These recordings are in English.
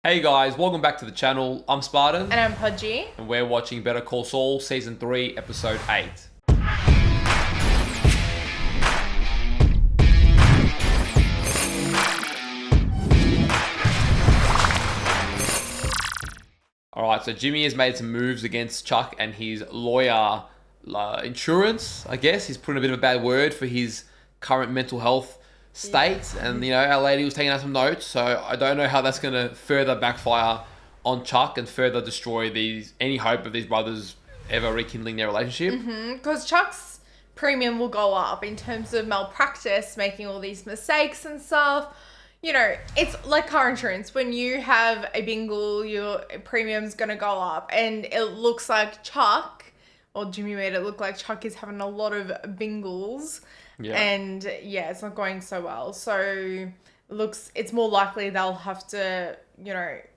Hey guys, welcome back to the channel. I'm Spartan. And I'm Pudgey. And we're watching Better Call Saul Season 3, Episode 8. Alright, so Jimmy has made some moves against Chuck and his lawyer insurance, I guess. He's put in a bit of a bad word for his current mental health state, and our lady was taking out some notes, so I don't know how that's going to further backfire on Chuck and further destroy any hope of these brothers ever rekindling their relationship. Because Chuck's premium will go up in terms of malpractice, making all these mistakes and stuff. It's like car insurance. When you have a bingle, your premium's going to go up, and it looks like Chuck, or Jimmy made it look like Chuck is having a lot of bingles. Yeah. And it's not going so well. So it's more likely they'll have to,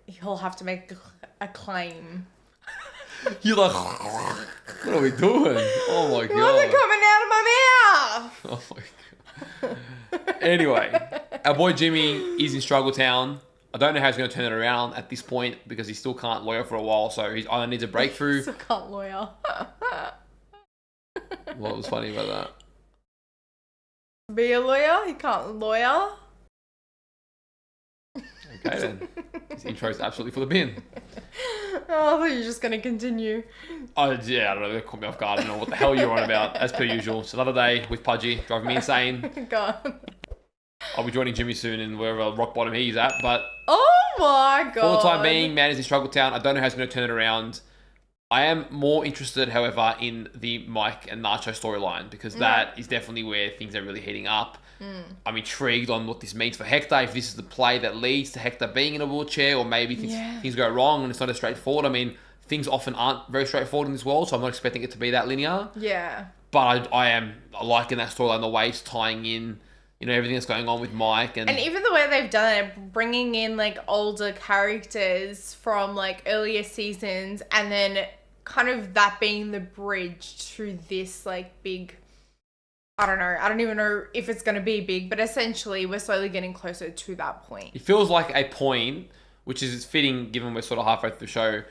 he'll have to make a claim. You're like, what are we doing? Oh my God. It wasn't coming out of my mouth. Oh my God. Anyway, our boy Jimmy is in struggle town. I don't know how he's going to turn it around at this point because he still can't lawyer for a while. So he either needs a breakthrough. Still can't lawyer. What was funny about that? Be a lawyer? He can't lawyer. Okay then. This intro is absolutely for the bin. Oh, I thought you were just going to continue. I don't know. They caught me off guard. I don't know what the hell you're on about. As per usual. It's another day with Pudgey, driving me insane. God. I'll be joining Jimmy soon in wherever rock bottom he's at. But oh my God. For the time being, man is in struggle town. I don't know how he's going to turn it around. I am more interested, however, in the Mike and Nacho storyline because that is definitely where things are really heating up. I'm intrigued on what this means for Hector, if this is the play that leads to Hector being in a wheelchair, or maybe things go wrong and it's not as straightforward. I mean, things often aren't very straightforward in this world, so I'm not expecting it to be that linear. Yeah. But I am liking that storyline, the way it's tying in, everything that's going on with Mike. And even the way they've done it, bringing in, older characters from, earlier seasons, and then kind of that being the bridge to this, big... I don't know. I don't even know if it's going to be big, but essentially we're slowly getting closer to that point. It feels like a point, which is fitting given we're sort of halfway through the show,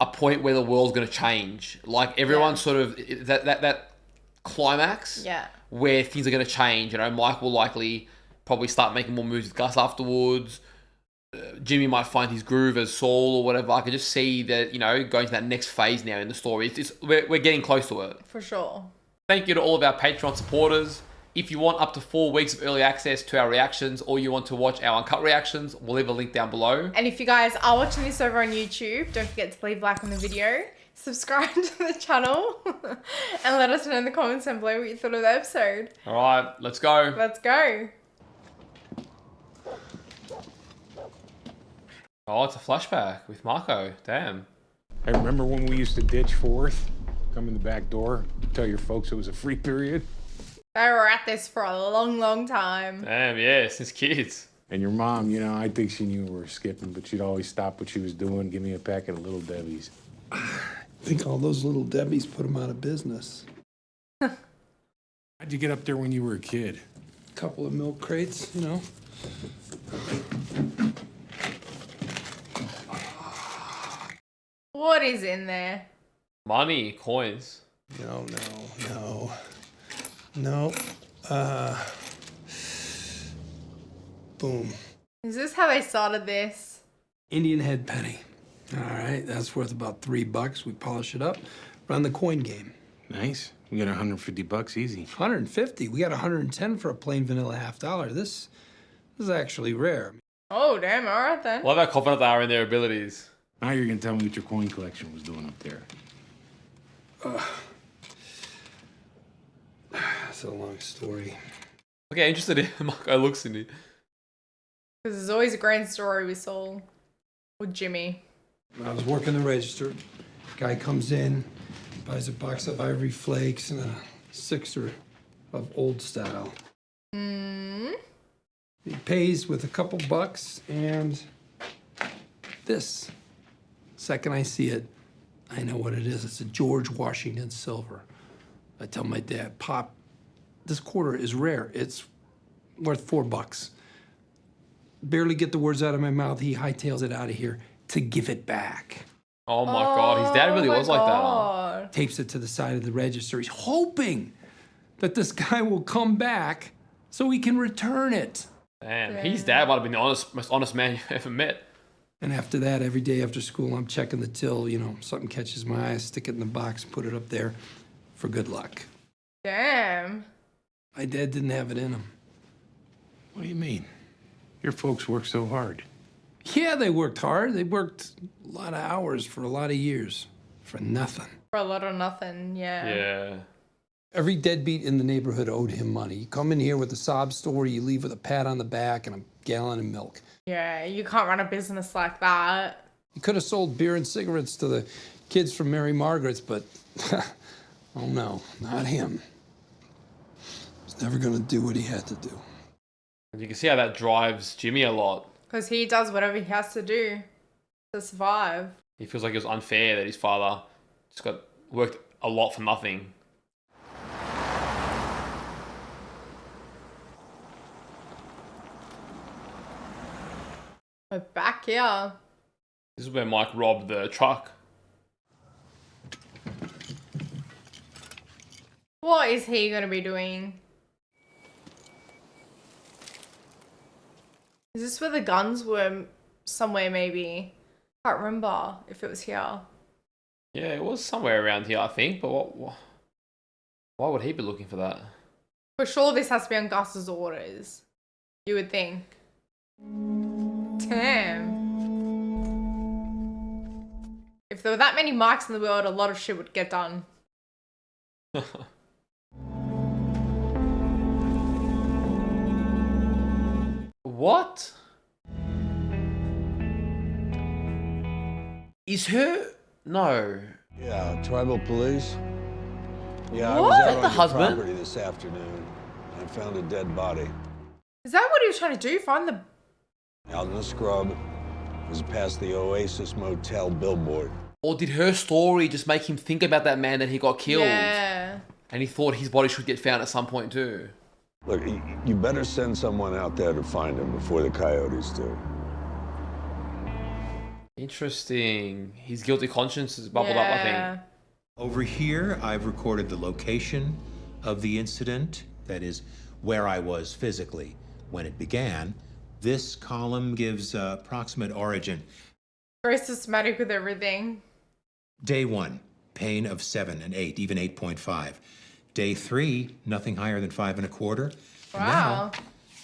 a point where the world's going to change. Like everyone's sort of, that climax where things are going to change. Mike will likely probably start making more moves with Gus afterwards. Jimmy might find his groove as Saul or whatever. I can just see that, going to that next phase now in the story. We're getting close to it. For sure. Thank you to all of our Patreon supporters. If you want up to 4 weeks of early access to our reactions, or you want to watch our uncut reactions, we'll leave a link down below. And if you guys are watching this over on YouTube, don't forget to leave a like on the video, subscribe to the channel, and let us know in the comments down below what you thought of the episode. All right, let's go. Let's go. Oh, it's a flashback with Marco. Damn. I remember when we used to ditch fourth, come in the back door, tell your folks it was a free period. They were at this for a long, long time. Damn, yeah, since kids. And your mom, I think she knew we were skipping, but she'd always stop what she was doing, give me a packet of Little Debbie's. I think all those Little Debbie's put them out of business. How'd you get up there when you were a kid? A couple of milk crates, What is in there? Money, coins. No. Boom. Is this how they started this? Indian head penny. All right, that's worth about $3. We polish it up, run the coin game. Nice. We got $150 easy. 150. We got 110 for a plain vanilla $half. This is actually rare. Oh, damn. All right, then. Love how confident they are in their abilities. Now you're gonna tell me what your coin collection was doing up there. It's a long story. Okay, interested in Marco looks in it. Because there's always a grand story with Saul. With Jimmy. I was working the register. Guy comes in, buys a box of Ivory Flakes and a sixer of Old Style. He pays with a couple bucks and this. Second I see it, I know what it is. It's a George Washington silver. I tell my dad, Pop, this quarter is rare. It's worth $4. barely get the words out of my mouth, he hightails it out of here to give it back. Oh my God, his dad really was like that, huh? Tapes it to the side of the register. He's hoping that this guy will come back so he can return it. Damn, his dad might have been the most honest man you've ever met. And after that, every day after school, I'm checking the till. You know, something catches my eye, stick it in the box, put it up there for good luck. Damn. My dad didn't have it in him. What do you mean? Your folks work so hard. Yeah, they worked hard. They worked a lot of hours for a lot of years for nothing. For a lot of nothing, yeah. Yeah. Every deadbeat in the neighborhood owed him money. You come in here with a sob story, you leave with a pat on the back and a gallon of milk. Yeah, you can't run a business like that. He could have sold beer and cigarettes to the kids from Mary Margaret's, but oh no, not him. He's never gonna do what he had to do. And you can see how that drives Jimmy a lot. Because he does whatever he has to do to survive. He feels like it was unfair that his father just got worked a lot for nothing. We're back here. This is where Mike robbed the truck. What is he going to be doing? Is this where the guns were somewhere maybe? Can't remember if it was here. Yeah, it was somewhere around here, I think. But why would he be looking for that? For sure this has to be on Gus's orders. You would think. Damn. If there were that many mics in the world, a lot of shit would get done. What? Is her? No. Yeah, tribal police. Yeah, What? I was Is out that on the your husband? property this afternoon. I found a dead body Is that what he was trying to do? Find the... out in the scrub. It was past the Oasis Motel billboard. Or did her story just make him think about that man that he got killed? Yeah. And he thought his body should get found at some point too. Look, you better send someone out there to find him before the coyotes do. Interesting. His guilty conscience is bubbled up, I think. Over here, I've recorded the location of the incident, that is, where I was physically when it began. This column gives approximate origin. Very systematic with everything. Day 1, pain of 7 and 8, even 8.5. Day 3, nothing higher than 5 1/4. And Wow. now,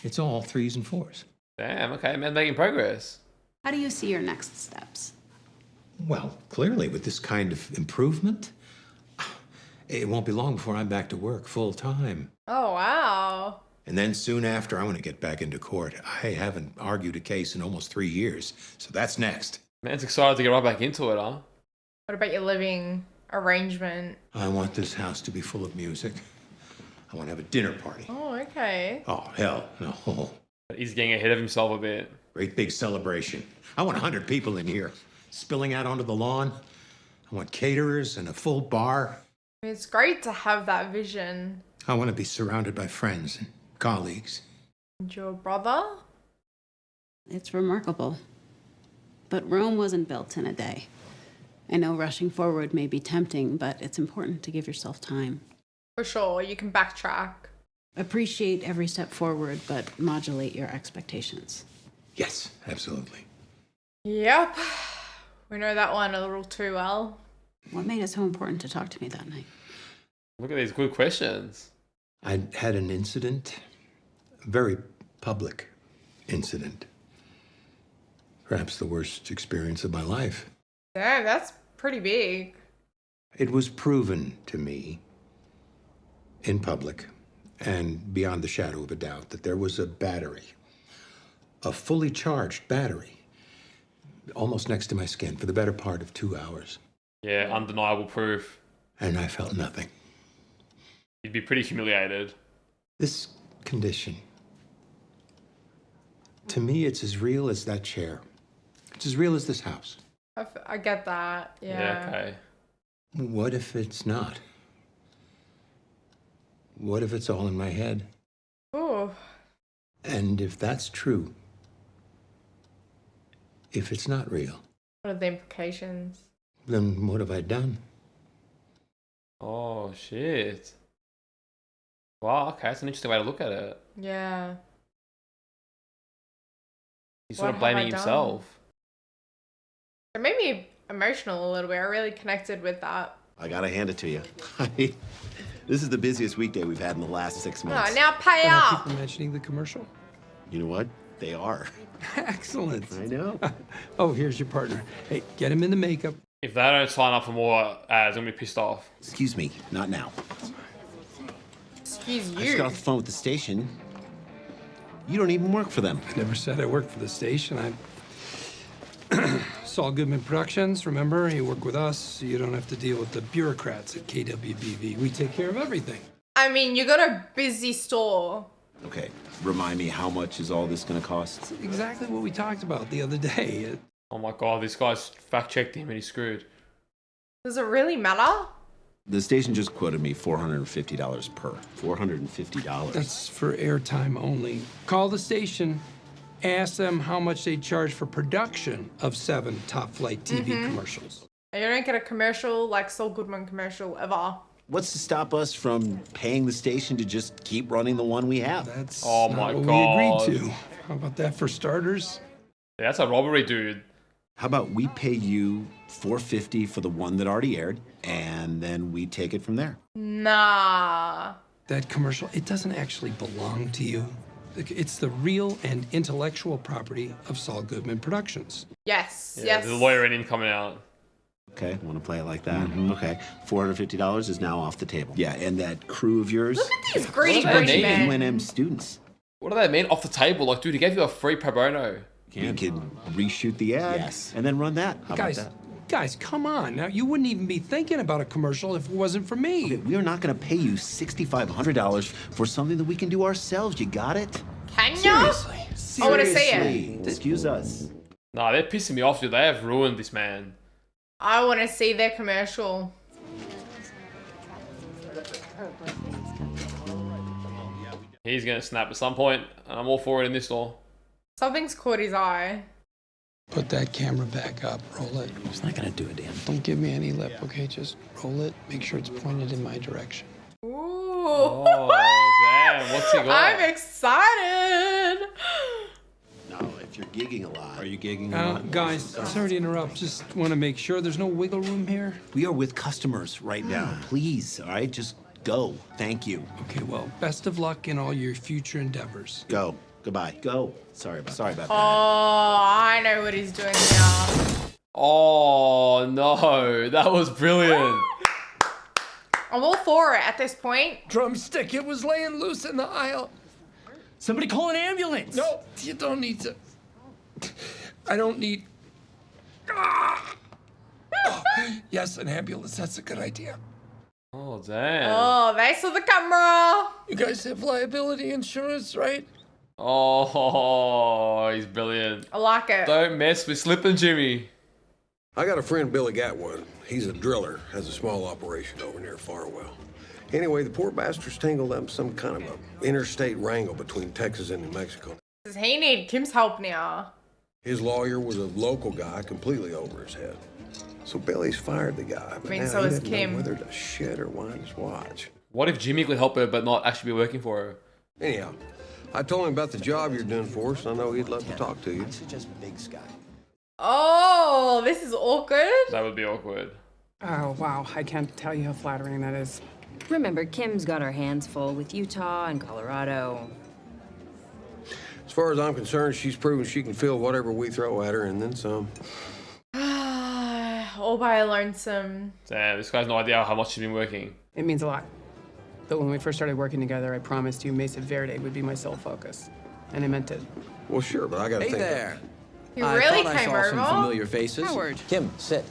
it's all 3s and 4s. Damn, okay, man, making progress. How do you see your next steps? Well, clearly, with this kind of improvement, it won't be long before I'm back to work full time. Oh, wow. And then soon after, I want to get back into court. I haven't argued a case in almost 3 years, so that's next. Man's excited to get right back into it, huh? What about your living arrangement? I want this house to be full of music. I want to have a dinner party. Oh, okay. Oh, hell, no. He's getting ahead of himself a bit. Great big celebration. I want 100 people in here, spilling out onto the lawn. I want caterers and a full bar. It's great to have that vision. I want to be surrounded by friends and colleagues. And your brother? It's remarkable. But Rome wasn't built in a day. I know rushing forward may be tempting, but it's important to give yourself time. For sure, you can backtrack. Appreciate every step forward, but modulate your expectations. Yes, absolutely. Yep. We know that one a little too well. What made it so important to talk to me that night? Look at these good questions. I had an incident, a very public incident. Perhaps the worst experience of my life. Damn, that's pretty big. It was proven to me in public and beyond the shadow of a doubt that there was a battery, a fully charged battery, almost next to my skin for the better part of 2 hours. Yeah, undeniable proof. And I felt nothing. You'd be pretty humiliated. This condition, to me, it's as real as that chair. It's as real as this house. I get that. Yeah. Okay. What if it's not? What if it's all in my head? Ooh. And if that's true, If it's not real, What are the implications? then what have I done? Oh, shit. Wow, okay, that's an interesting way to look at it. Yeah. He's sort What of have I blaming done? himself. It made me emotional a little bit. I really connected with that. I gotta hand it to you. This is the busiest weekday we've had in the last 6 Oh, months. now pay up. People mentioning the commercial. You know what? They are. Excellent. I know. Oh, here's your partner. Hey, get him in the makeup. If they don't sign up for more ads, I'm going to be pissed off. Excuse me, not now. Excuse I just got off you. the phone with the station. You don't even work for them. I never said I worked for the station. Saul Goodman Productions, remember? You work with us, so you don't have to deal with the bureaucrats at KWBV. We take care of everything. I mean, you got a busy store. Okay, remind me, how much is all this gonna cost? Exactly what we talked about the other day. Oh my god, this guy's fact-checked him and he's screwed. Does it really matter? The station just quoted me $450 per. $450. That's for airtime only. Call the station, ask them how much they charge for production of 7 top-flight TV commercials. You don't get a commercial like Saul Goodman commercial ever. What's to stop us from paying the station to just keep running the one we have? That's Oh not my what God. we agreed to. How about that for starters? Yeah, that's a robbery, dude. How about we pay you $450 for the one that already aired, and then we take it from there? Nah. That commercial, it doesn't actually belong to you. It's the real and intellectual property of Saul Goodman Productions. Yes. Yeah, yes. the lawyer in him coming out. Okay, want to play it like that? Okay, $450 is now off the table. Yeah, and that crew of yours, Look at these greedy, What do they greedy need? men. UNM students. What do they mean? Off the table? Like, dude, he gave you a free pro bono. We could reshoot the ad and then run that. How Guys, about guys, come on. Now, you wouldn't even be thinking about a commercial if it wasn't for me. that? We are not going to pay you $6,500 for something that we can do ourselves. You got it? Can you? Seriously. I want to see it. Seriously, excuse us. Nah, they're pissing me off, dude. They have ruined this man. I want to see their commercial. He's going to snap at some point, and I'm all for it in this store. Something's caught his eye. Put that camera back up. Roll it. It's not going to do it, Dan. Don't give me any lip, okay? Just roll it. Make sure it's pointed in my direction. Ooh. Oh, damn. What's he got? I'm excited. No, if you're gigging a lot. Are you gigging? Guys, sorry to interrupt. Just want to make sure there's no wiggle room here. We are with customers right now. Please, all right? Just go. Thank you. Okay, well, best of luck in all your future endeavors. Go. Goodbye. Go. Sorry about that. Oh, I know what he's doing now. Oh, no. That was brilliant. I'm all for it at this point. Drumstick, it was laying loose in the aisle. Somebody call an ambulance. No, you don't need to. I don't need. Ah! Oh, yes, an ambulance. That's a good idea. Oh, damn. Oh, they saw the camera. You guys have liability insurance, right? Oh, he's brilliant. I like it. Don't mess with Slippin' Jimmy. I got a friend, Billy Gatwood. He's a driller, has a small operation over near Farwell. Anyway, the poor bastard's tangled up in some kind of a interstate wrangle between Texas and New Mexico. Does he need Kim's help now? His lawyer was a local guy, completely over his head. So Billy's fired the guy, but mean, now so he is doesn't know Kim. whether to shit or wind his watch. What if Jimmy could help her but not actually be working for her? Anyhow, I told him about the job you're doing for us, and I know he'd love to talk to you. I suggest Big Sky. Oh, this is awkward. That would be awkward. Oh, wow. I can't tell you how flattering that is. Remember, Kim's got her hands full with Utah and Colorado. As far as I'm concerned, she's proven she can feel whatever we throw at her, and then some. All by a lonesome. Damn, this guy's no idea how much she's been working. It means a lot. But when we first started working together, I promised you Mesa Verde would be my sole focus. And I meant it. Well, sure, but I gotta think. Hey there. He really I came saw some over. familiar faces. Howard. Kim, sit.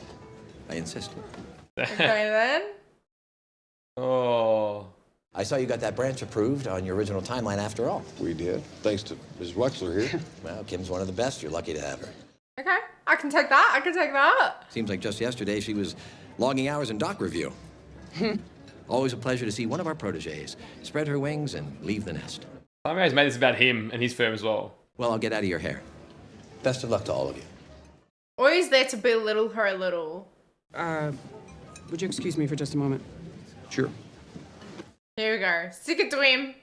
I insisted. Okay then. Oh. I saw you got that branch approved on your original timeline after all. We did, thanks to Ms. Wexler here. Well, Kim's one of the best. You're lucky to have her. Okay, I can take that. I can take that. Seems like just yesterday she was logging hours in doc review. Always a pleasure to see one of our proteges spread her wings and leave the nest. Some guys made this about him and his firm as well. Well, I'll get out of your hair. Best of luck to all of you. Or he's there to belittle her a little. Would you excuse me for just a moment? Sure. Here we go. Stick it to him.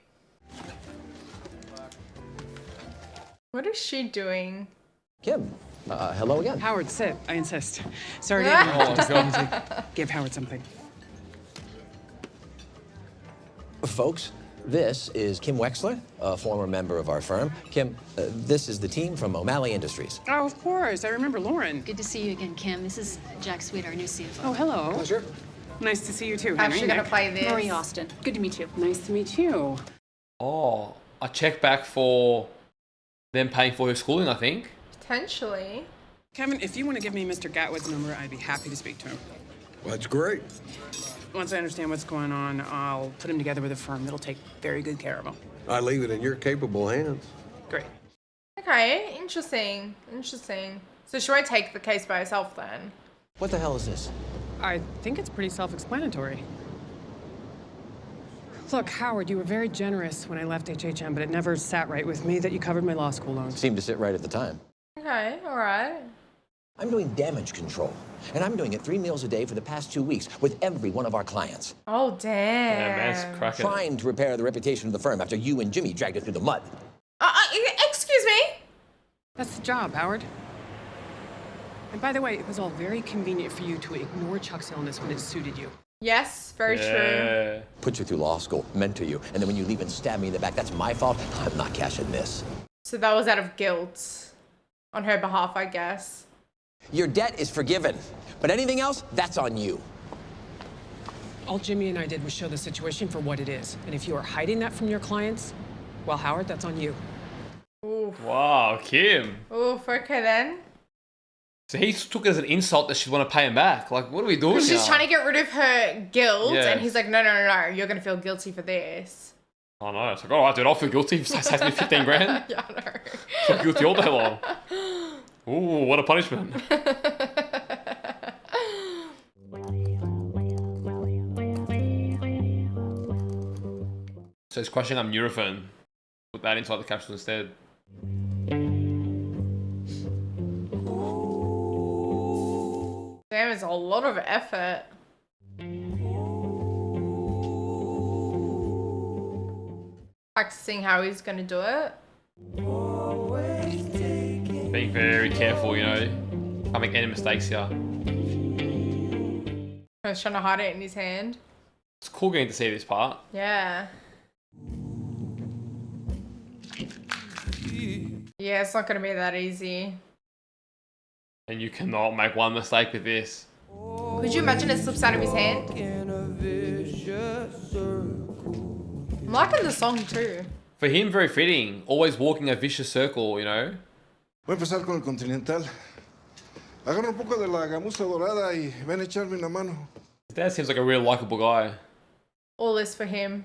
What is she doing? Kim, hello again. Howard, sit. I insist. Sorry to interrupt. Just wanted to give Howard something. Folks, this is Kim Wexler, a former member of our firm. Kim, this is the team from O'Malley Industries. Oh, of course. I remember Lauren. Good to see you again, Kim. This is Jack Sweet, our new CFO. Oh, hello. Pleasure. Nice to see you too, How's Henry. she gonna play this? Marie Austin. Good to meet you. Nice to meet you. Oh, a check back for them paying for her schooling, I think. Potentially. Kevin, if you want to give me Mr. Gatwood's number, I'd be happy to speak to him. Well, that's great. Once I understand what's going on, I'll put him together with a firm that'll take very good care of him. I leave it in your capable hands. Great. Okay, interesting. Interesting. So she won't take the case by herself then? What the hell is this? I think it's pretty self-explanatory. Look, Howard, you were very generous when I left HHM, but it never sat right with me that you covered my law school loans. Seemed to sit right at the time. Okay, all right. I'm doing damage control, and I'm doing it 3 meals a day for the past 2 weeks with every one of our clients. Oh, damn. Yeah, man's cracking. Trying to repair the reputation of the firm after you and Jimmy dragged it through the mud. Excuse me? That's the job, Howard. And by the way, it was all very convenient for you to ignore Chuck's illness when it suited you. Yes, very true. Put you through law school, mentor you, and then when you leave and stab me in the back, that's my fault. I'm not cashing this. So that was out of guilt on her behalf, I guess. Your debt is forgiven, but anything else, that's on you. All Jimmy and I did was show the situation for what it is. And if you are hiding that from your clients, well, Howard, that's on you. Oof. Wow, Kim. Oof, okay then. So he took it as an insult that she'd want to pay him back. Like, what are we doing now? She's trying to get rid of her guilt, Yeah. and he's like, no, you're going to feel guilty for this. Oh no, it's like, all right, dude, I'll feel guilty if it saves me 15 grand. Yeah, I know. Feel guilty all day long. Ooh, what a punishment. So he's crushing up Nurofen. Put that inside the capsule instead. Damn, it's a lot of effort. Practicing how he's going to do it. Being very careful, you know. Can't make any mistakes here. He's trying to hide it in his hand. It's cool getting to see this part. Yeah. Yeah, it's not going to be that easy. And you cannot make one mistake with this. Could you imagine it slips out of his hand? I'm liking the song too. For him, very fitting. Always walking a vicious circle, you know. Voy a empezar con el Continental. Agarra un poco de la gamuza dorada y ven a echarme una mano. His dad seems like a real likable guy. All this for him.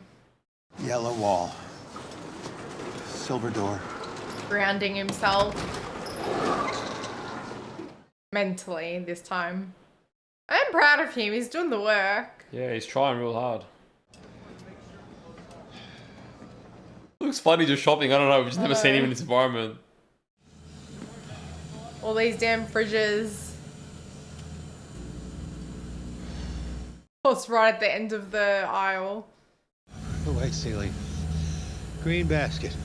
Yellow wall. Silver door. Grounding himself. Mentally this time. I'm proud of him. He's doing the work. Yeah, he's trying real hard. Looks funny just shopping. I don't know. We've just never seen him in this environment. All these damn fridges. It's right at the end of the aisle. The white ceiling. Green basket.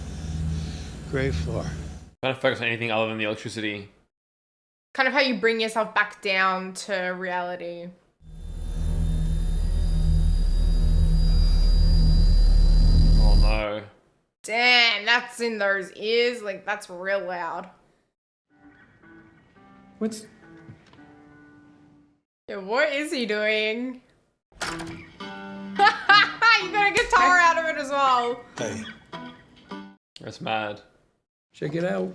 Gray floor. Trying to focus on anything other than the electricity. Kind of how you bring yourself back down to reality. Oh no. Damn, that's in those ears. Like, that's real loud. What's... Yeah, what is he doing? You got a guitar out of it as well. Hey. That's mad. Check it out.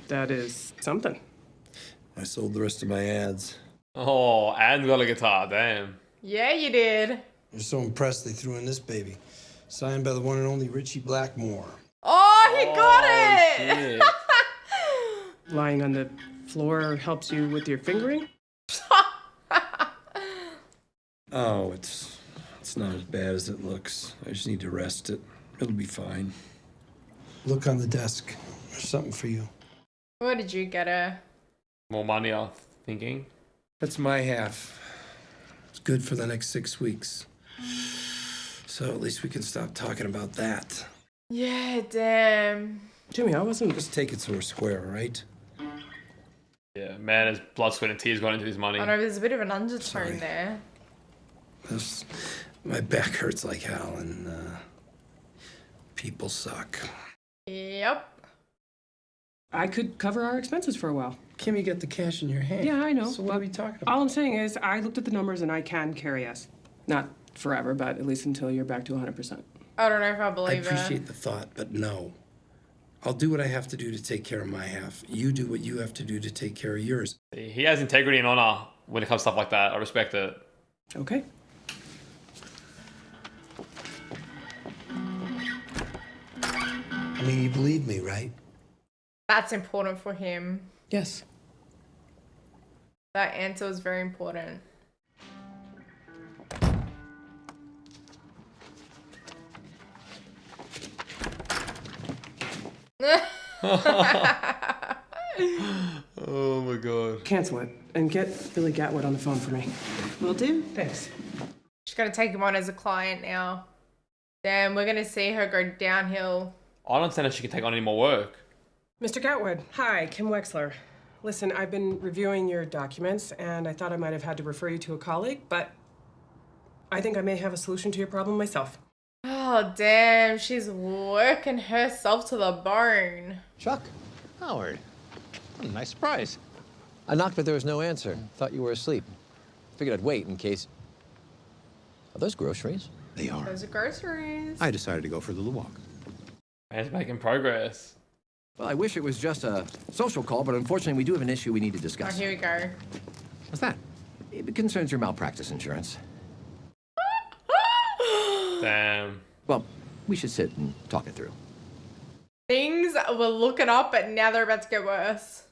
That is something. I sold the rest of my ads. Oh, and got a guitar. Damn. Yeah, you did. They're so impressed they threw in this baby. Signed by the one and only Richie Blackmore. Oh, he got it! Lying on the floor helps you with your fingering? Oh, it's not as bad as it looks. I just need to rest it. It'll be fine. Look on the desk. There's something for you. What did you get her? More money, I'm thinking. That's my half. It's good for the next 6 weeks. So at least we can stop talking about that. Yeah, damn. Jimmy, I wasn't... Just take it to a square, all right? Yeah, man, his blood, sweat, and tears gone into this money. I know there's a bit of an undertone there. My back hurts like hell, and people suck. Yep. I could cover our expenses for a while. Kim, you got the cash in your hand. Yeah, I know. So what are we talking about? All I'm saying is I looked at the numbers and I can carry us. Not forever, but at least until you're back to 100%. I don't know if I believe I appreciate the thought, but no. I'll do what I have to do to take care of my half. You do what you have to do to take care of yours. He has integrity and honor when it comes to stuff like that. I respect it. Okay. I mean, you believe me, right? That's important for him. Yes. That answer was very important. Oh my god. Cancel it and get Billy Gatwood on the phone for me. Will do. Thanks. She's gonna take him on as a client now. Damn, we're gonna see her go downhill. I don't understand if she can take on any more work. Mr. Gatwood, hi, Kim Wexler. Listen, I've been reviewing your documents and I thought I might have had to refer you to a colleague, but I think I may have a solution to your problem myself. Oh, damn, she's working herself to the bone. Chuck? Howard. What a nice surprise. I knocked, but there was no answer. Thought you were asleep. Figured I'd wait in case... Are those groceries? They are. Those are groceries. I decided to go for a little walk. Man's making progress. Well, I wish it was just a social call, but unfortunately we do have an issue we need to Oh, discuss. here we go. What's that? It concerns your malpractice insurance. Damn. Well, we should sit and talk it through. Things were looking up, but now they're about to get worse.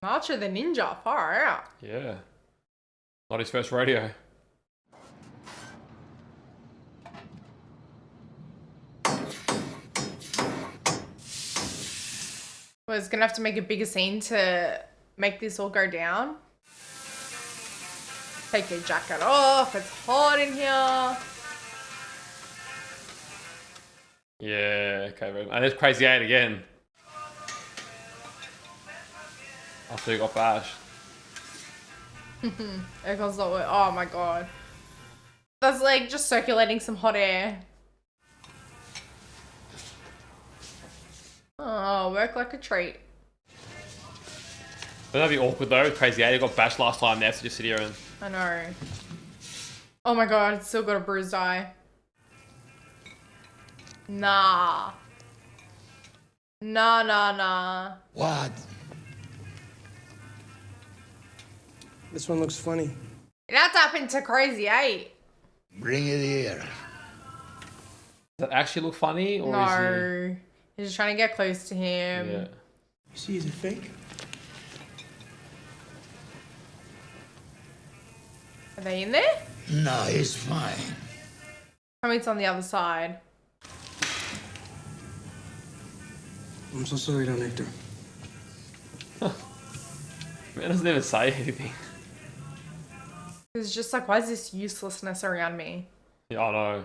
Archer the Ninja, far out. Yeah. Not his first rodeo. Was gonna have to make a bigger scene to make this all go down. Take your jacket off, it's hot in here. Yeah, okay, bro. And there's Crazy 8 again. After he got bashed. Aircon's not working. Oh my god. That's like just circulating some hot air. Oh, work like a treat. Wouldn't that be awkward though? Crazy 8 he got bashed last time. Now to just sit here and... I know. Oh my god, it's still got a bruised eye. Nah. Nah. What? This one looks funny. That happened to Crazy 8. Bring it here. Does that actually look funny? Or No. He's just trying to get close to him. Yeah. You see, is it fake? Are they in there? No, it's fine. I mean, it's on the other side. I'm so sorry, Don Hector. Man doesn't even say anything. It's just like, why is this uselessness around me? Yeah, I know.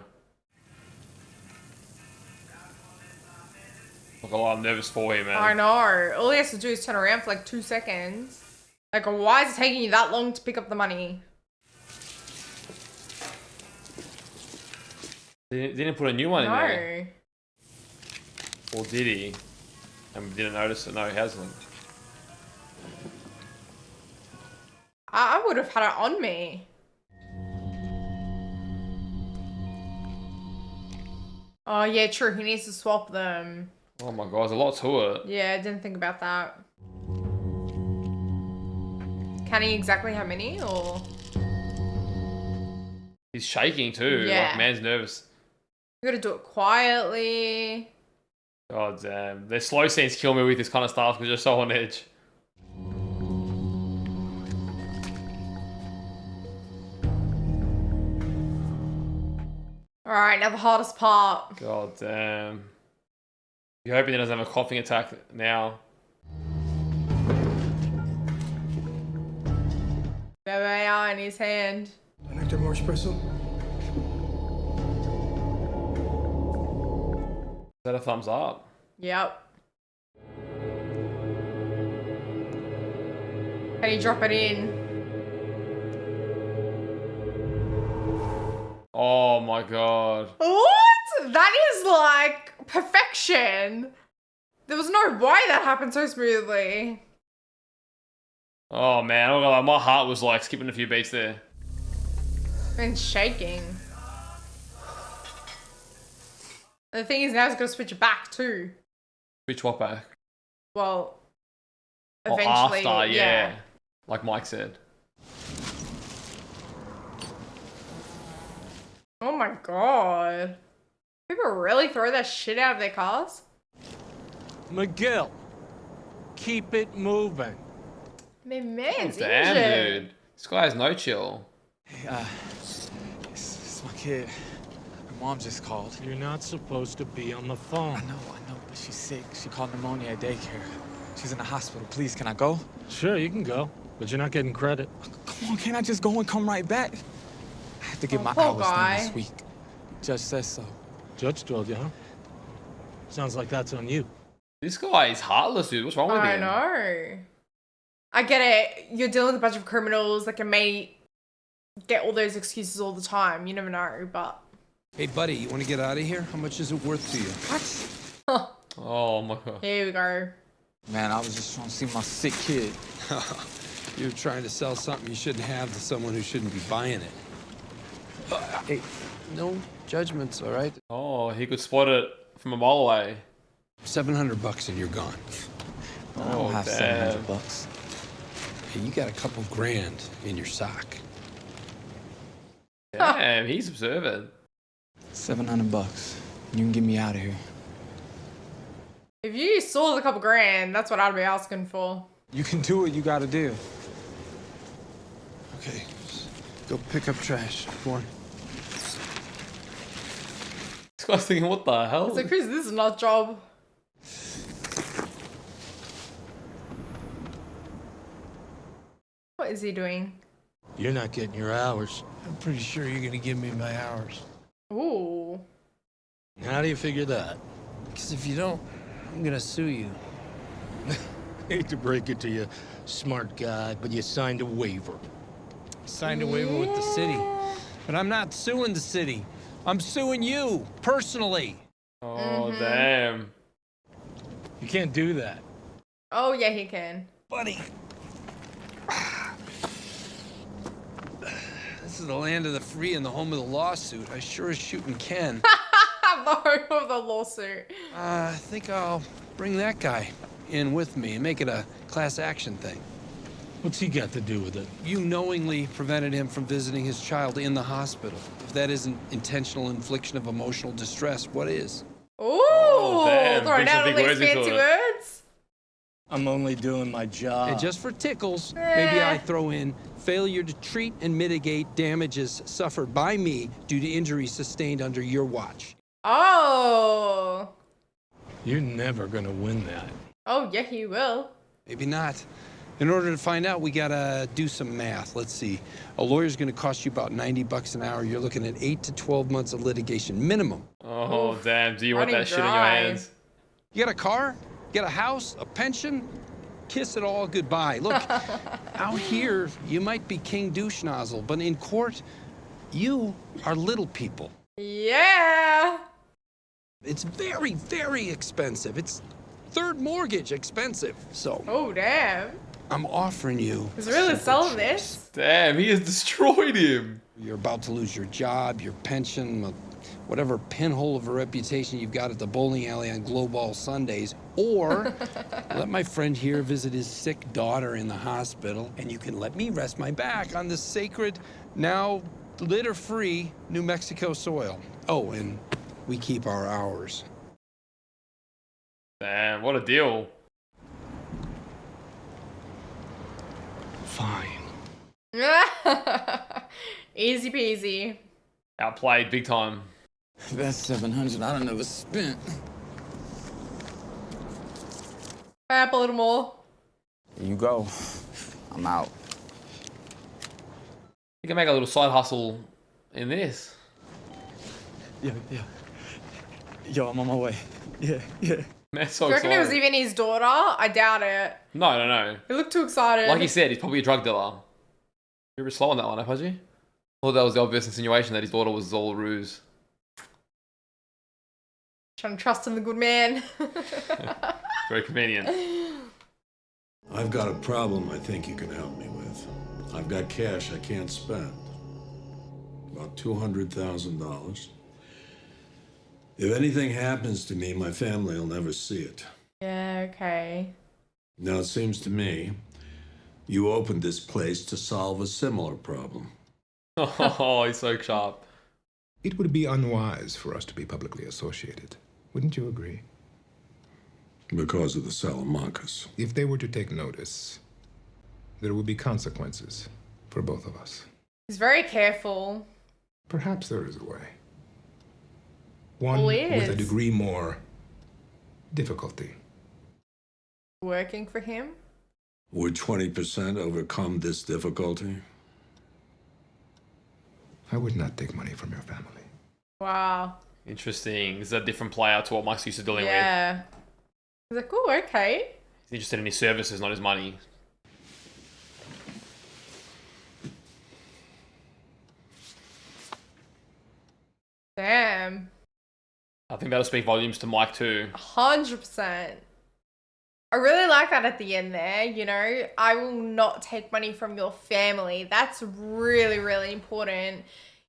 Look, I'm nervous for him, man. I know. All he has to do is turn around for like 2 seconds. Like, why is it taking you that long to pick up the money? They didn't put a new one in No. there. Or did he? And we didn't notice it. No, he hasn't. I would have had it on me. Oh, yeah, true. He needs to swap them. Oh my god, there's a lot to it. Yeah, I didn't think about that. Can he exactly how many, or? He's shaking too. Yeah. Like, man's nervous. You gotta do it quietly. God damn. Their slow scenes kill me with this kind of stuff because you're so on edge. All right, now the hardest part. God damn. You're hoping he doesn't have a coughing attack now. There they are in his hand. Nectar more espresso? Is that a thumbs up? Yep. How do you drop it in? Oh my god. What? That is like perfection. There was no way that happened so smoothly. Oh man, I'm not gonna lie, my heart was like skipping a few beats there. And shaking. The thing is now he's got to switch it back too. Switch what back? Well, Oh, eventually, after, yeah. Like Mike said. Oh my god. People really throw that shit out of their cars? McGill, keep it moving. My man's Damn, injured. dude. This guy has no chill. Hey, it's my kid. Her mom just called. You're not supposed to be on the phone. I know, but she's sick. She called pneumonia at daycare. She's in the hospital. Please, can I go? Sure, you can go, but you're not getting credit. Come on, can't I just go and come right back? I have to get my poor hours done guy. this week. Judge says so. Judge told you, huh? Sounds like that's on you. This guy is heartless, dude. What's wrong with I him? know. I get it. You're dealing with a bunch of criminals that can may get all those excuses all the time. You never know, but... Hey, buddy, you want to get out of here? How much is it worth to you? What? Oh my god. Here we go. Man, I was just trying to see my sick kid. You're trying to sell something you shouldn't have to someone who shouldn't be buying it. Hey, no judgments, all right? Oh, he could spot it from a mile away. $700 and you're gone. I don't have $700. Hey, you got a couple grand in your sock. Damn, he's observant. $700. You can get me out of here. If you sold a couple grand, that's what I'd be asking for. You can do what you gotta do. Okay, go pick up trash. Go on. This guy's thinking, what the hell? It's like, Chris, this is not a job. What is he doing? You're not getting your hours. I'm pretty sure you're gonna give me my hours. Ooh. How do you figure that? Because if you don't, I'm gonna sue you. Hate to break it to you, smart guy, but you signed a waiver. Signed a waiver with the city. But I'm not suing the city. I'm suing you, personally. Oh, damn. You can't do that. Oh, yeah, he can. Buddy. This is the land of the free and the home of the lawsuit. I sure as shooting can. The home of the lawsuit. I think I'll bring that guy in with me and make it a class action thing. What's he got to do with it? You knowingly prevented him from visiting his child in the hospital. If that isn't intentional infliction of emotional distress, what is? Ooh, damn. throwing Bring some out all big these words into fancy it. words. I'm only doing my job. And just for tickles, maybe I throw in failure to treat and mitigate damages suffered by me due to injuries sustained under your watch. Oh. You're never gonna win that. Oh, yeah, he will. Maybe not. In order to find out, we gotta do some math. Let's see. A lawyer's gonna cost you about $90 an hour. You're looking at 8 to 12 months of litigation minimum. Oh, damn. Do you want Running that shit in your dry. hands? You got a car? You got a house? A pension? Kiss it all goodbye. Look, out here, you might be King Douche Nozzle, but in court, you are little people. Yeah. It's very, very expensive. It's third mortgage expensive. So Oh, damn. I'm offering you. He's really selling this. Damn, he has destroyed him. You're about to lose your job, your pension, whatever pinhole of a reputation you've got at the bowling alley on Glow Ball Sundays, or let my friend here visit his sick daughter in the hospital, and you can let me rest my back on this sacred, now litter-free New Mexico soil. Oh, and we keep our hours. Damn, what a deal. Fine. Easy peasy. Outplayed big time. That's 700 I done never spent. Pay up a little more. Here you go. I'm out. You can make a little side hustle in this. Yeah. Yo, I'm on my way. Yeah. That's so Do you reckon it was even his daughter? I doubt it. No. He looked too excited. Like he said, he's probably a drug dealer. You're a bit slow on that one, Pudgey? I thought that was the obvious insinuation that his daughter was all a ruse. Trying to trust in the good man. Very convenient. I've got a problem I think you can help me with. I've got cash I can't spend. About $200,000. If anything happens to me, my family will never see it. Yeah, okay. Now, it seems to me you opened this place to solve a similar problem. Oh, he's so sharp. It would be unwise for us to be publicly associated. Wouldn't you agree? Because of the Salamancas. If they were to take notice, there would be consequences for both of us. He's very careful. Perhaps there is a way. One Liz. with a degree more difficulty. Working for him? Would 20% overcome this difficulty? I would not take money from your family. Wow. Interesting. This is a different player to what Mike's used to dealing with. Yeah. He's like, oh, okay. He's interested in his services, not his money. Damn. I think that'll speak volumes to Mike too. 100%. I really like that at the end there, you know, I will not take money from your family. That's really, really important.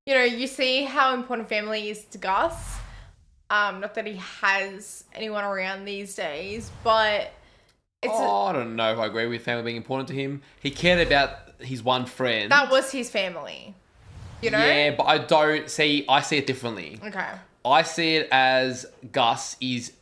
You know, you see how important family is to Gus. Not that he has anyone around these days, but it's I don't know if I agree with family being important to him. He cared about his one friend. that was his family, you know? Yeah, but I see it differently. Okay. I see it as Gus is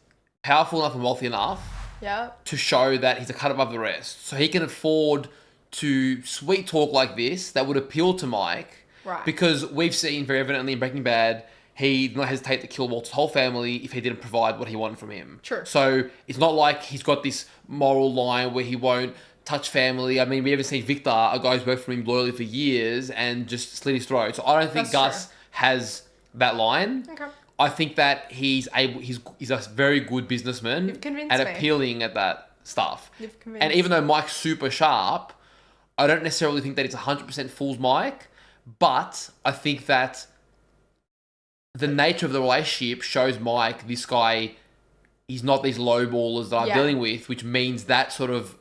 powerful enough and wealthy enough Yeah. to show that he's a cut above the rest. So he can afford to sweet talk like this that would appeal to Mike. Right. Because we've seen very evidently in Breaking Bad, he did not hesitate to kill Walter's whole family if he didn't provide what he wanted from him. True. So it's not like he's got this moral line where he won't touch family. I mean, we haven't seen Victor, a guy who's worked for him loyally for years, and just slit his throat. So I don't think That's Gus has that line. Okay. I think that he's a very good businessman You've convinced at me. appealing at that stuff. You've convinced And even though Mike's super sharp, I don't necessarily think that it's 100% fool's Mike, but I think that the nature of the relationship shows Mike, this guy, he's not these low ballers that I'm Yeah. dealing with, which means that sort of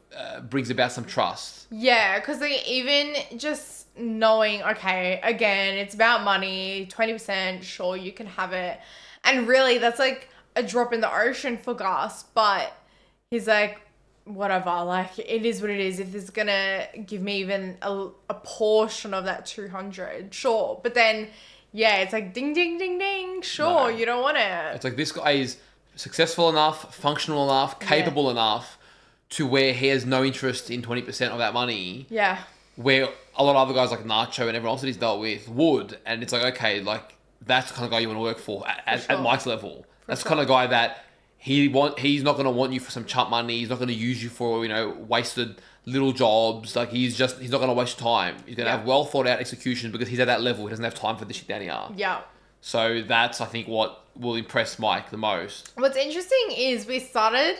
brings about some trust. Yeah, because like, even just knowing, okay, again, it's about money, 20%, sure, you can have it. And really, that's like a drop in the ocean for Gus, but he's like, whatever, like, it is what it is. If it's gonna give me even a portion of that 200, sure. But then, yeah, it's like ding, ding, ding, ding, sure, you don't want it. It's like this guy is successful enough, functional enough, capable enough to where he has no interest in 20% of that money. Yeah. Where a lot of other guys like Nacho and everyone else that he's dealt with would. And it's like, okay, like that's the kind of guy you want to work for at Mike's level. That's the kind of guy that he's not going to want you for some chump money. He's not going to use you for, you know, wasted little jobs. Like he's not going to waste time. He's going to have well thought out execution because he's at that level. He doesn't have time for this shit down here. Yeah. So that's, I think, what will impress Mike the most. What's interesting is we started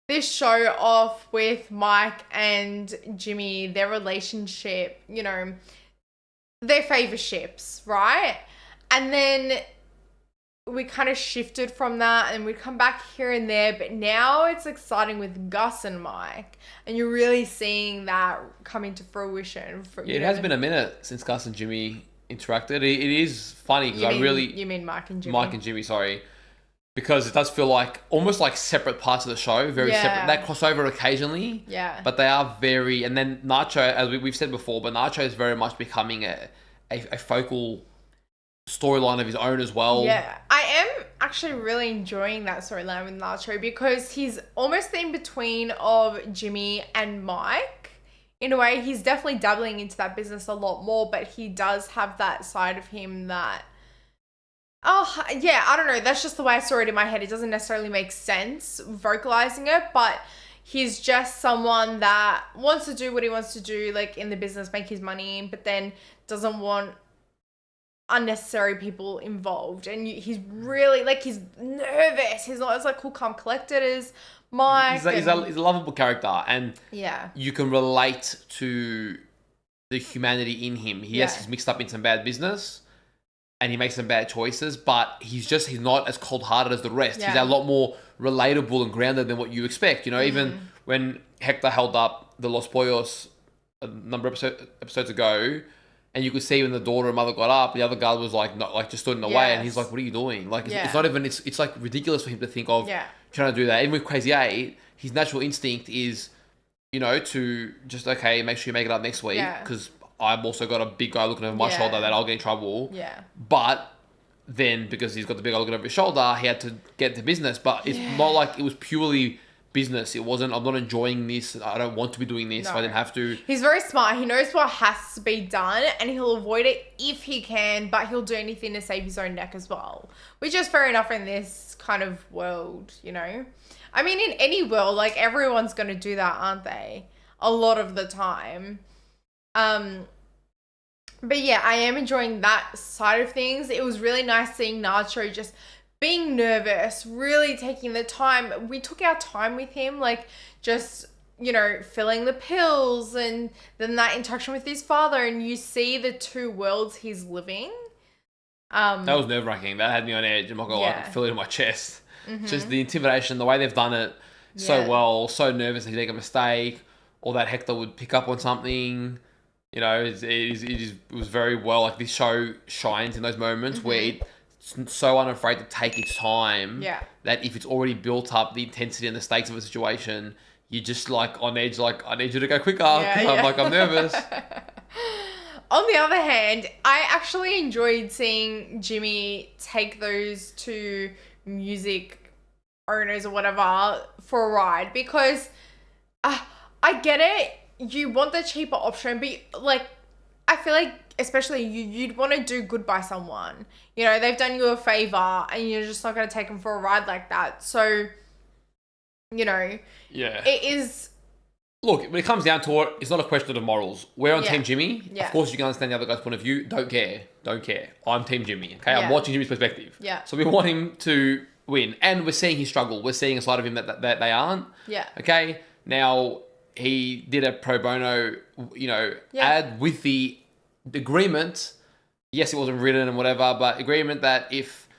this show off with Mike and Jimmy, their relationship, you know, their favor ships, right? And then we kind of shifted from that and we'd come back here and there, but now it's exciting with Gus and Mike. And you're really seeing that come into fruition. Yeah, it has been a minute since Gus and Jimmy interacted. It is funny because You mean Mike and Jimmy? Mike and Jimmy, sorry. Because it does feel like almost like separate parts of the show, very separate. They cross over occasionally, but they are very. And then Nacho, as we've said before, but Nacho is very much becoming a focal storyline of his own as well. Yeah, I am actually really enjoying that storyline with Nacho because he's almost in between of Jimmy and Mike. In a way, he's definitely dabbling into that business a lot more, but he does have that side of him that Oh, yeah, I don't know. That's just the way I saw it in my head. It doesn't necessarily make sense vocalizing it, but he's just someone that wants to do what he wants to do, like in the business, make his money, but then doesn't want unnecessary people involved. And he's really, like, he's nervous. He's not as, like, cool, calm, collected as Mike. He's a lovable character, and yeah, you can relate to the humanity in him. He's mixed up in some bad business, and he makes some bad choices, but he's not as cold-hearted as the rest. Yeah. He's a lot more relatable and grounded than what you expect. You know, even when Hector held up the Los Pollos a number of episodes ago, and you could see when the daughter and mother got up, the other guy was like, not like just stood in the way, and he's like, "What are you doing?" Like, it's not even. It's like ridiculous for him to think of trying to do that. Even with Crazy 8, his natural instinct is, you know, to just make sure you make it up next week, because I've also got a big guy looking over my shoulder that I'll get in trouble. Yeah. But then, because he's got the big guy looking over his shoulder, he had to get to business. But it's not like it was purely business. It wasn't, I'm not enjoying this. I don't want to be doing this if I didn't have to. He's very smart. He knows what has to be done, and he'll avoid it if he can, but he'll do anything to save his own neck as well. Which is fair enough in this kind of world, you know? I mean, in any world, like, everyone's going to do that, aren't they? A lot of the time. But yeah, I am enjoying that side of things. It was really nice seeing Nacho just being nervous, really taking the time. We took our time with him, like, just, you know, filling the pills, and then that interaction with his father, and you see the two worlds he's living. That was nerve-wracking. That had me on edge. I'm not gonna lie, I could feel it in my chest. Just the intimidation, the way they've done it so well, so nervous that he'd make a mistake, or that Hector would pick up on something. You know, it was very well, like, this show shines in those moments where it's so unafraid to take its time that if it's already built up the intensity and the stakes of a situation, you're just like on edge, like, I need you to go quicker, because I'm nervous. On the other hand, I actually enjoyed seeing Jimmy take those two music owners or whatever for a ride, because I get it. You want the cheaper option, but, like, I feel like especially you'd want to do good by someone. You know, they've done you a favor, and you're just not going to take them for a ride like that. So, you know, it is. Look, when it comes down to it, it's not a question of morals. We're on Team Jimmy. Yeah. Of course, you can understand the other guy's point of view. Don't care. I'm Team Jimmy. Okay, I'm watching Jimmy's perspective. Yeah. So we want him to win, and we're seeing his struggle. We're seeing a side of him that they aren't. Yeah. Okay. Now, he did a pro bono, you know, ad with the agreement. Yes, it wasn't written and whatever, but agreement that if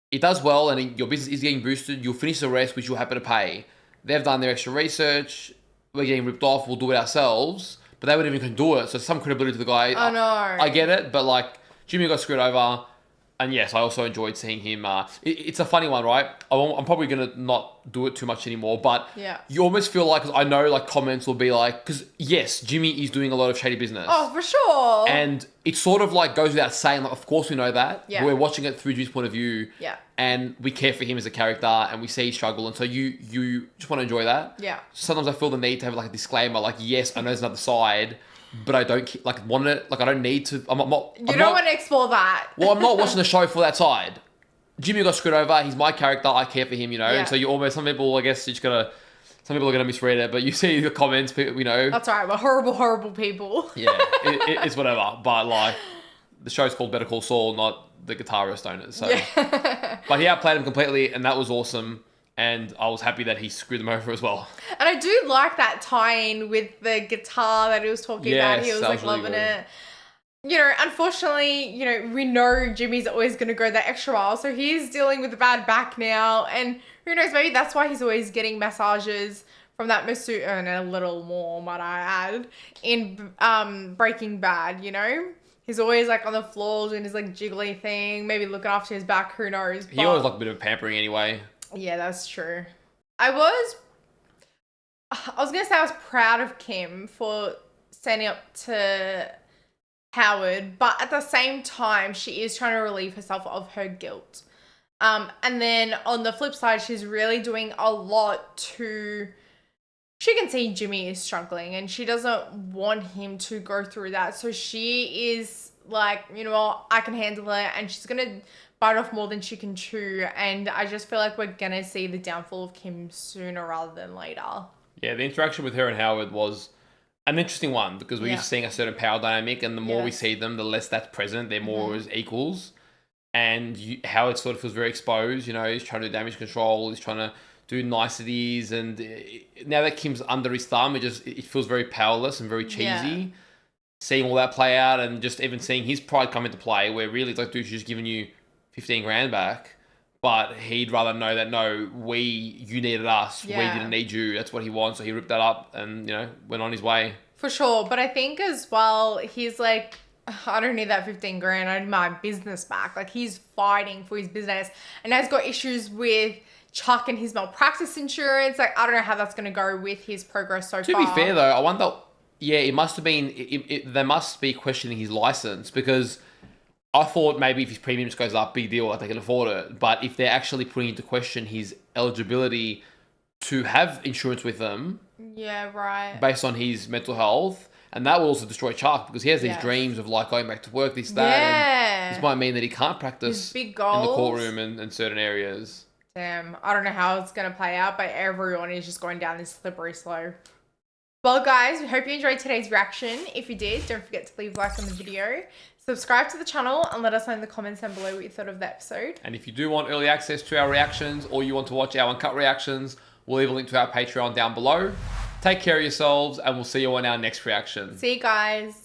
it does well and your business is getting boosted, you'll finish the rest, which you'll happen to pay. They've done their extra research. We're getting ripped off. We'll do it ourselves. But they wouldn't even do it. So some credibility to the guy. I know. I get it, but, like, Jimmy got screwed over. And yes, I also enjoyed seeing him. It's a funny one, right? I'm probably going to not do it too much anymore, but you almost feel like, 'cause I know, like, comments will be like, because yes, Jimmy is doing a lot of shady business. Oh, for sure. And it sort of, like, goes without saying, like, of course we know that. Yeah. But we're watching it through Jimmy's point of view. Yeah. And we care for him as a character, and we see his struggle, and so you just want to enjoy that. Yeah. Sometimes I feel the need to have, like, a disclaimer, like, yes, I know there's another side, but I don't, like, want it. Like, I don't need to. I'm not. You don't want to explore that. Well, I'm not watching the show for that side. Jimmy got screwed over. He's my character. I care for him, you know. Yeah. And so you almost, some people, I guess, some people are gonna misread it, but you see the comments, you know. That's all right. We're horrible, horrible people. Yeah, it's whatever. But, like, the show's called Better Call Saul, not the guitarist owners. So, but he outplayed him completely, and that was awesome. And I was happy that he screwed them over as well. And I do like that tie-in with the guitar that he was talking about. He was, like, really loving it. You know, unfortunately, you know, we know Jimmy's always going to go that extra mile. So he's dealing with a bad back now. And who knows, maybe that's why he's always getting massages from that masseuse, and a little more, might I add, in Breaking Bad, you know? He's always, like, on the floor doing his, like, jiggly thing, maybe looking after his back, who knows. He always liked a bit of pampering anyway. Yeah, that's true. I was going to say I was proud of Kim for standing up to Howard, but at the same time, she is trying to relieve herself of her guilt. And then on the flip side, she's really doing a lot to... She can see Jimmy is struggling, and she doesn't want him to go through that. So she is like, you know what, I can handle it, and she's going to bite off more than she can chew. And I just feel like we're going to see the downfall of Kim sooner rather than later. Yeah, the interaction with her and Howard was an interesting one because we're used to seeing a certain power dynamic, and the more we see them, the less that's present. They're more as equals. And Howard sort of feels very exposed. You know, he's trying to do damage control. He's trying to do niceties. And now that Kim's under his thumb, it feels very powerless and very cheesy. Yeah. Seeing all that play out and just even seeing his pride come into play where really it's like, dude, she's just giving you 15 grand back. But he'd rather know that, no, you needed us. Yeah. We didn't need you. That's what he wants. So he ripped that up and, you know, went on his way. For sure. But I think as well, he's like, I don't need that 15 grand. I need my business back. Like, he's fighting for his business and has got issues with Chuck and his malpractice insurance. Like, I don't know how that's going to go with his progress so far. To be fair, though, I wonder... Yeah, it must have been... they must be questioning his license because I thought maybe if his premium just goes up, big deal, like they can afford it. But if they're actually putting into question his eligibility to have insurance with them... Yeah, right. Based on his mental health... And that will also destroy Chuck because he has these dreams of like going back to work, this, that. Yeah. And this might mean that he can't practice his big goals. In the courtroom and certain areas. Damn, I don't know how it's going to play out, but everyone is just going down this slippery slope. Well, guys, we hope you enjoyed today's reaction. If you did, don't forget to leave a like on the video. Subscribe to the channel and let us know in the comments down below what you thought of the episode. And if you do want early access to our reactions or you want to watch our uncut reactions, we'll leave a link to our Patreon down below. Take care of yourselves and we'll see you on our next reaction. See you guys.